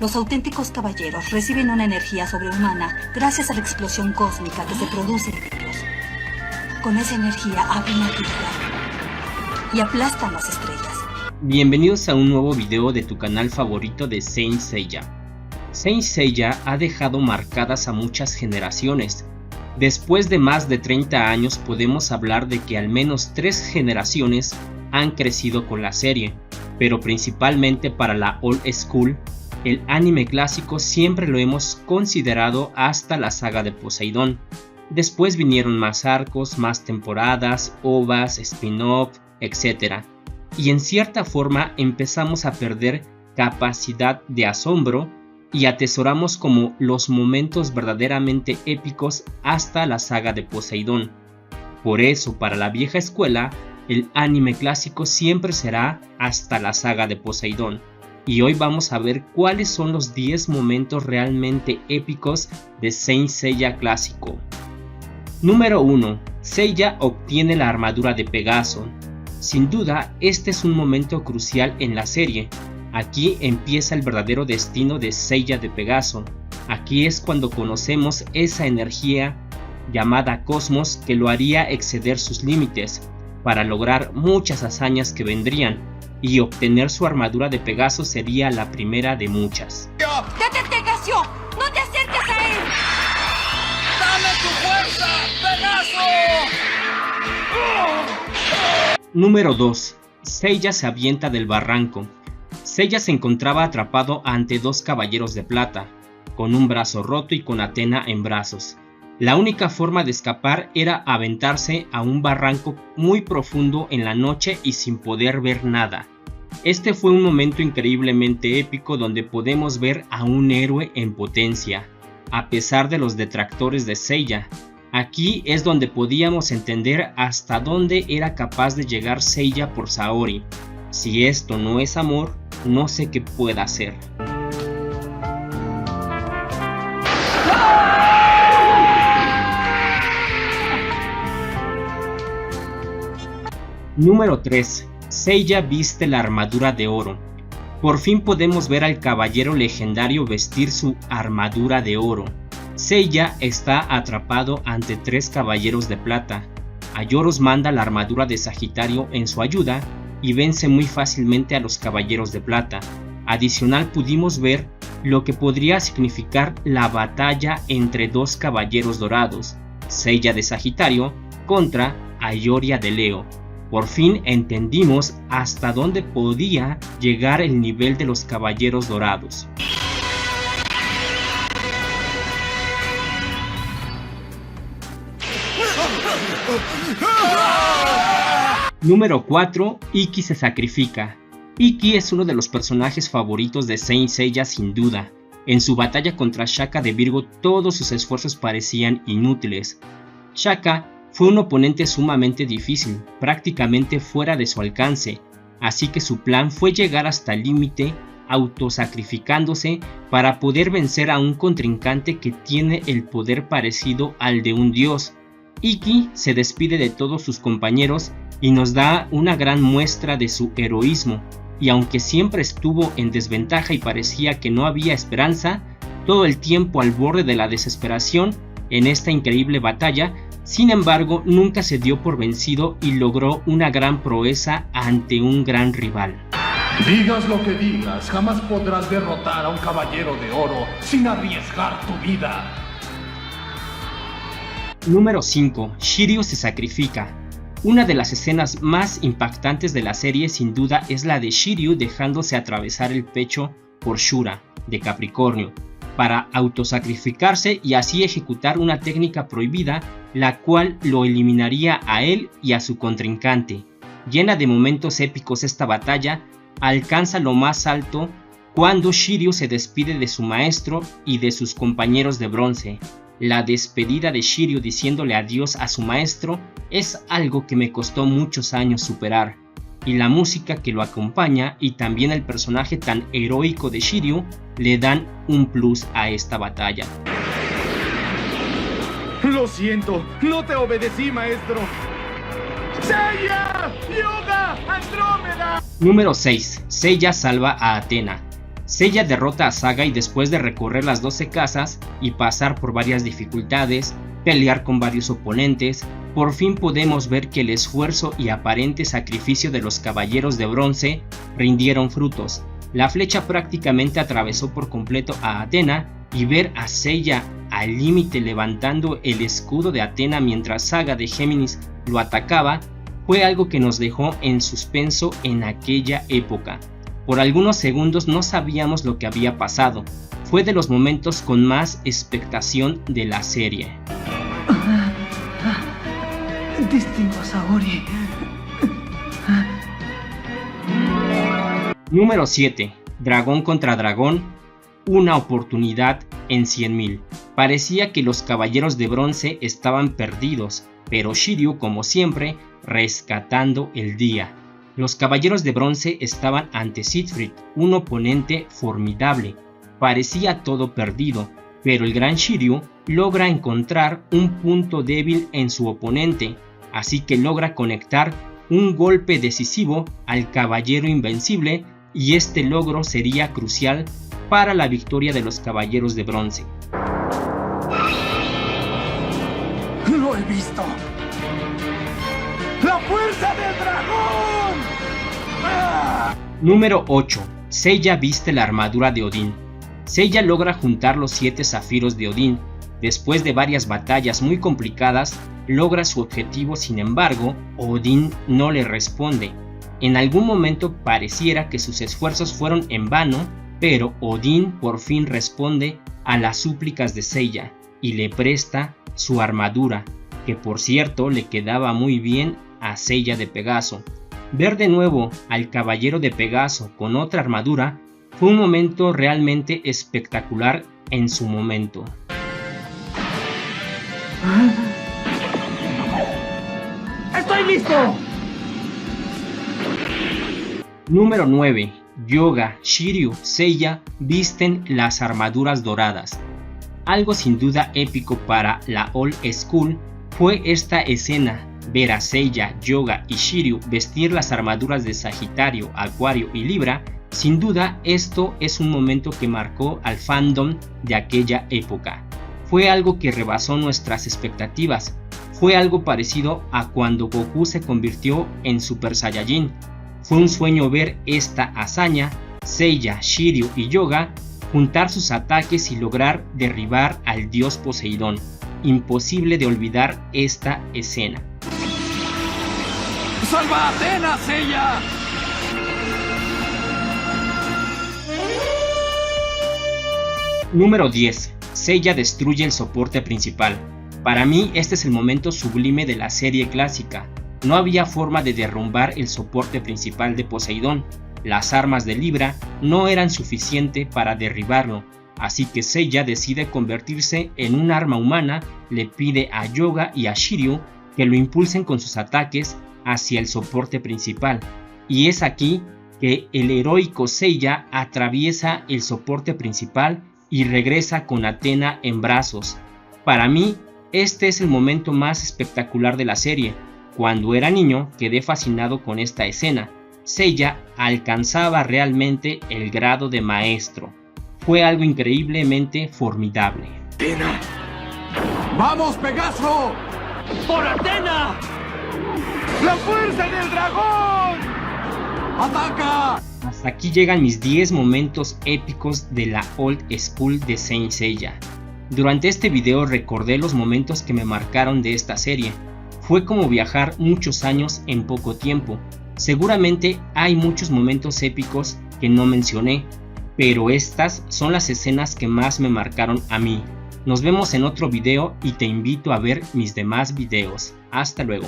Los auténticos caballeros reciben una energía sobrehumana gracias a la explosión cósmica que se produce en ellos. Con esa energía abren la tierra y aplastan las estrellas. Bienvenidos a un nuevo video de tu canal favorito de Saint Seiya. Saint Seiya ha dejado marcadas a muchas generaciones. Después de más de 30 años podemos hablar de que al menos 3 generaciones han crecido con la serie, pero principalmente para la old school, el anime clásico siempre lo hemos considerado hasta la saga de Poseidón. Después vinieron más arcos, más temporadas, ovas, spin-off, etc. Y en cierta forma empezamos a perder capacidad de asombro y atesoramos como los momentos verdaderamente épicos hasta la saga de Poseidón. Por eso, para la vieja escuela, el anime clásico siempre será hasta la saga de Poseidón. Y hoy vamos a ver cuáles son los 10 momentos realmente épicos de Saint Seiya clásico. Número 1. Seiya obtiene la armadura de Pegaso. Sin duda, este es un momento crucial en la serie. Aquí empieza el verdadero destino de Seiya de Pegaso. Aquí es cuando conocemos esa energía llamada Cosmos que lo haría exceder sus límites para lograr muchas hazañas que vendrían, y obtener su armadura de Pegaso sería la primera de muchas. ¡Detente, Casio! ¡No te acerques a él! ¡Dame tu fuerza, Pegaso! Número 2. Seiya se avienta del barranco. Seiya se encontraba atrapado ante 2 caballeros de plata, con un brazo roto y con Athena en brazos. La única forma de escapar era aventarse a un barranco muy profundo en la noche y sin poder ver nada. Este fue un momento increíblemente épico donde podemos ver a un héroe en potencia, a pesar de los detractores de Seiya. Aquí es donde podíamos entender hasta dónde era capaz de llegar Seiya por Saori. Si esto no es amor, no sé qué pueda ser. Número 3. Seiya viste la armadura de oro. Por fin podemos ver al caballero legendario vestir su armadura de oro. Seiya está atrapado ante 3 caballeros de plata. Aioros manda la armadura de Sagitario en su ayuda y vence muy fácilmente a los caballeros de plata. Adicional pudimos ver lo que podría significar la batalla entre 2 caballeros dorados, Seiya de Sagitario contra Aioria de Leo. Por fin entendimos hasta dónde podía llegar el nivel de los caballeros dorados. Número 4. Ikki se sacrifica. Ikki es uno de los personajes favoritos de Saint Seiya sin duda. En su batalla contra Shaka de Virgo todos sus esfuerzos parecían inútiles. Shaka fue un oponente sumamente difícil, prácticamente fuera de su alcance, así que su plan fue llegar hasta el límite, autosacrificándose para poder vencer a un contrincante que tiene el poder parecido al de un dios. Ikki se despide de todos sus compañeros y nos da una gran muestra de su heroísmo, y aunque siempre estuvo en desventaja y parecía que no había esperanza, todo el tiempo al borde de la desesperación en esta increíble batalla, sin embargo, nunca se dio por vencido y logró una gran proeza ante un gran rival. Digas lo que digas, jamás podrás derrotar a un caballero de oro sin arriesgar tu vida. Número 5. Shiryu se sacrifica. Una de las escenas más impactantes de la serie sin duda es la de Shiryu dejándose atravesar el pecho por Shura, de Capricornio, para autosacrificarse y así ejecutar una técnica prohibida, la cual lo eliminaría a él y a su contrincante. Llena de momentos épicos esta batalla, alcanza lo más alto cuando Shiryu se despide de su maestro y de sus compañeros de bronce. La despedida de Shiryu diciéndole adiós a su maestro es algo que me costó muchos años superar, y la música que lo acompaña y también el personaje tan heroico de Shiryu le dan un plus a esta batalla. Lo siento, no te obedecí, maestro. ¡Seiya! ¡Yoga! ¡Andrómeda! Número 6. Seiya salva a Athena. Seiya derrota a Saga y después de recorrer las 12 casas y pasar por varias dificultades, pelear con varios oponentes, por fin podemos ver que el esfuerzo y aparente sacrificio de los caballeros de bronce rindieron frutos. La flecha prácticamente atravesó por completo a Athena y ver a Seiya al límite levantando el escudo de Athena mientras Saga de Géminis lo atacaba fue algo que nos dejó en suspenso en aquella época. Por algunos segundos no sabíamos lo que había pasado. Fue de los momentos con más expectación de la serie. Distingo a Saori. Número 7. Dragón contra dragón. Una oportunidad en 100.000. Parecía que los caballeros de bronce estaban perdidos, pero Shiryu, como siempre, rescatando el día. Los caballeros de bronce estaban ante Siegfried, un oponente formidable. Parecía todo perdido, pero el gran Shiryu logra encontrar un punto débil en su oponente, así que logra conectar un golpe decisivo al caballero invencible y este logro sería crucial para la victoria de los caballeros de bronce. ¡Lo he visto! ¡La fuerza del dragón! ¡Ah! Número 8. Seiya viste la armadura de Odín. Seiya logra juntar los 7 zafiros de Odín. Después de varias batallas muy complicadas, logra su objetivo, sin embargo, Odín no le responde. En algún momento pareciera que sus esfuerzos fueron en vano, pero Odín por fin responde a las súplicas de Seiya y le presta su armadura, que por cierto le quedaba muy bien a Seiya de Pegaso. Ver de nuevo al caballero de Pegaso con otra armadura fue un momento realmente espectacular en su momento. ¡Estoy listo! Número 9. Yoga, Shiryu, Seiya visten las armaduras doradas. Algo sin duda épico para la Old School fue esta escena, ver a Seiya, Yoga y Shiryu vestir las armaduras de Sagitario, Acuario y Libra. Sin duda esto es un momento que marcó al fandom de aquella época. Fue algo que rebasó nuestras expectativas. Fue algo parecido a cuando Goku se convirtió en Super Saiyajin. Fue un sueño ver esta hazaña, Seiya, Shiryu y Yoga juntar sus ataques y lograr derribar al dios Poseidón. Imposible de olvidar esta escena. ¡Salva a Athena, Seiya! Número 10. Seiya destruye el soporte principal. Para mí este es el momento sublime de la serie clásica. No había forma de derrumbar el soporte principal de Poseidón. Las armas de Libra no eran suficientes para derribarlo, así que Seiya decide convertirse en un arma humana, le pide a Yoga y a Shiryu que lo impulsen con sus ataques hacia el soporte principal. Y es aquí que el heroico Seiya atraviesa el soporte principal y regresa con Athena en brazos. Para mí, este es el momento más espectacular de la serie. Cuando era niño quedé fascinado con esta escena. Seiya alcanzaba realmente el grado de maestro. Fue algo increíblemente formidable. ¡Athena! ¡Vamos, Pegaso! ¡Por Athena! ¡La fuerza del dragón! ¡Ataca! Hasta aquí llegan mis 10 momentos épicos de la Old School de Saint Seiya. Durante este video recordé los momentos que me marcaron de esta serie. Fue como viajar muchos años en poco tiempo. Seguramente hay muchos momentos épicos que no mencioné, pero estas son las escenas que más me marcaron a mí. Nos vemos en otro video y te invito a ver mis demás videos. Hasta luego.